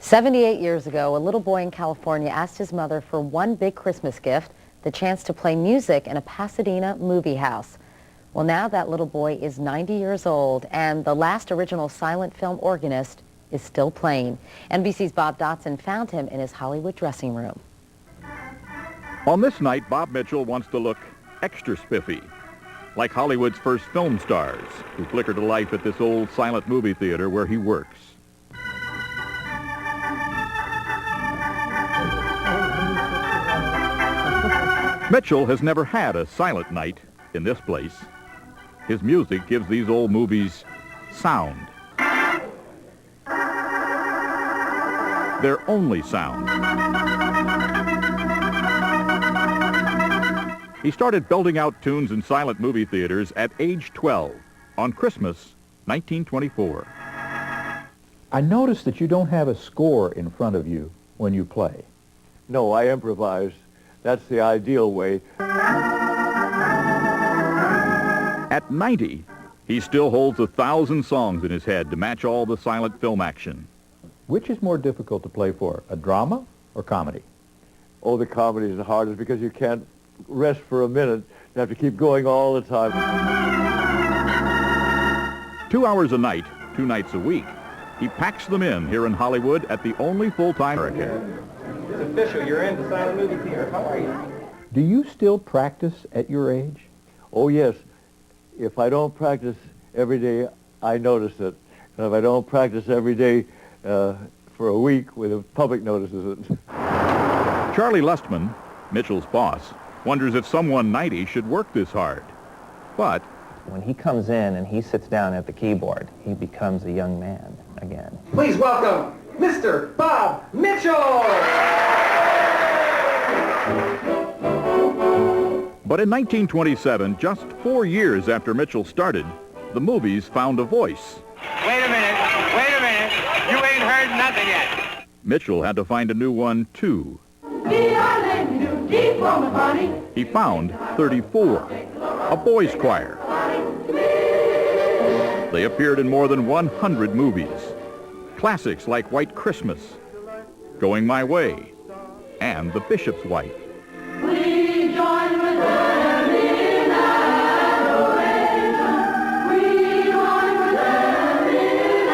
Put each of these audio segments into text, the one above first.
78 years ago, a little boy in California asked his mother for one big Christmas gift, the chance to play music in a Pasadena movie house. Well, now that little boy is 90 years old, and the last original silent film organist is still playing. NBC's Bob Dotson found him in his Hollywood dressing room. On this night, Bob Mitchell wants to look extra spiffy, like Hollywood's first film stars who flicker to life at this old silent movie theater where he works. Mitchell has never had a silent night in this place. His music gives these old movies sound. Their only sound. He started belting out tunes in silent movie theaters at age 12 on Christmas 1924. I noticed that you don't have a score in front of you when you play. No, I improvise. That's the ideal way. At 90, he still holds 1,000 songs in his head to match all the silent film action. Which is more difficult to play for, a drama or comedy? Oh, the comedy is the hardest because you can't rest for a minute. You have to keep going all the time. 2 hours a night, 2 nights a week. He packs them in here in Hollywood at the only full-time American. It's official. You're in the silent movie theater. How are you? Do you still practice at your age? Oh, yes. If I don't practice every day, I notice it. And if I don't practice every day for a week, the public notices it. Charlie Lustman, Mitchell's boss, wonders if someone 90 should work this hard. But When he comes in and he sits down at the keyboard, he becomes a young man again. Please welcome Mr. Bob Mitchell! But in 1927, just 4 years after Mitchell started, the movies found a voice. Wait a minute. You ain't heard nothing yet. Mitchell had to find a new one, too. He found 34, a boys' choir. They appeared in more than 100 movies. Classics like White Christmas, Going My Way, and The Bishop's Wife. We join with them in adoration. We join with them in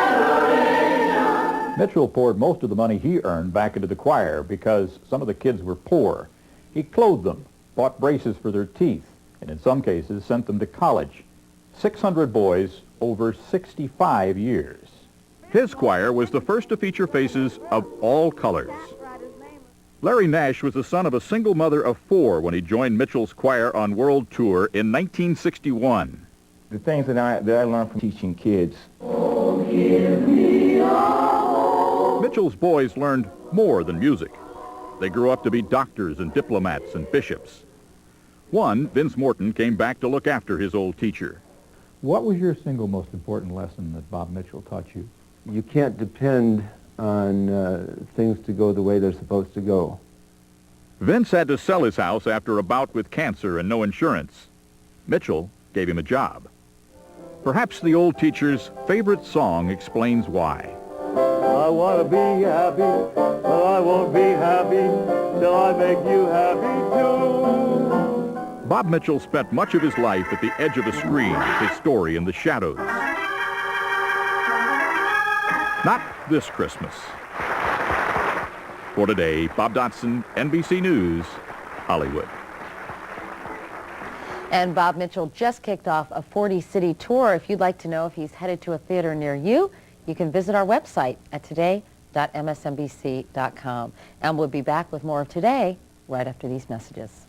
adoration. Mitchell poured most of the money he earned back into the choir because some of the kids were poor. He clothed them, bought braces for their teeth, and in some cases sent them to college. 600 boys over 65 years. His choir was the first to feature faces of all colors. LarryVNash was the son of a single mother of 4 when he joined Mitchell's choir on world tour in 1961. The things that I learned from teaching kids. Oh, give me all. Mitchell's boys learned more than music. They grew up to be doctors and diplomats and bishops. One, Vince Morton, came back to look after his old teacher. What was your single most important lesson that Bob Mitchell taught you? You can't depend on things to go the way they're supposed to go. Vince had to sell his house after a bout with cancer and no insurance. Mitchell gave him a job. Perhaps the old teacher's favorite song explains why. I want to be happy, but I won't be happy till I make you happy too. Bob Mitchell spent much of his life at the edge of a screen with his story in the shadows. Not this Christmas. For today, Bob Dotson, NBC News, Hollywood. And Bob Mitchell just kicked off a 40-city tour. If you'd like to know if he's headed to a theater near you, you can visit our website at today.msnbc.com. And we'll be back with more of Today right after these messages.